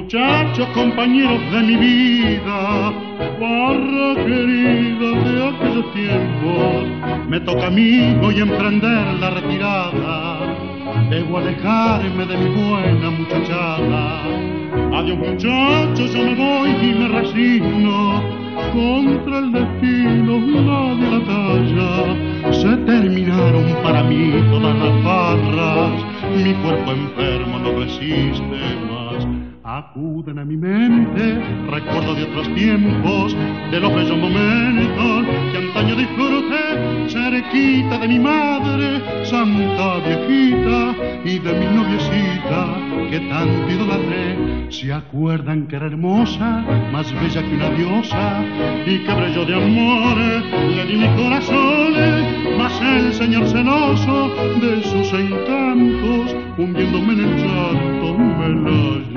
muchachos compañeros de mi vida, barra querida de aquellos tiempos, me toca a mí hoy emprender la retirada. Debo alejarme de mi buena muchachada. Adiós muchachos, yo me voy y me resigno. Contra el destino nadie la talla. Se terminaron para mí todas las barras. Mi cuerpo enfermo no resiste más. Acuden a mi mente recuerdos de otros tiempos, de los bellos momentos que antaño disfruté cerquita de mi madre, santa viejita, y de mi noviecita que tanto idolatré. Se acuerdan que era hermosa, más bella que una diosa, y que brilló de amores le di mi corazón, mas el señor celoso de sus encantos, hundiéndome en el llanto, me la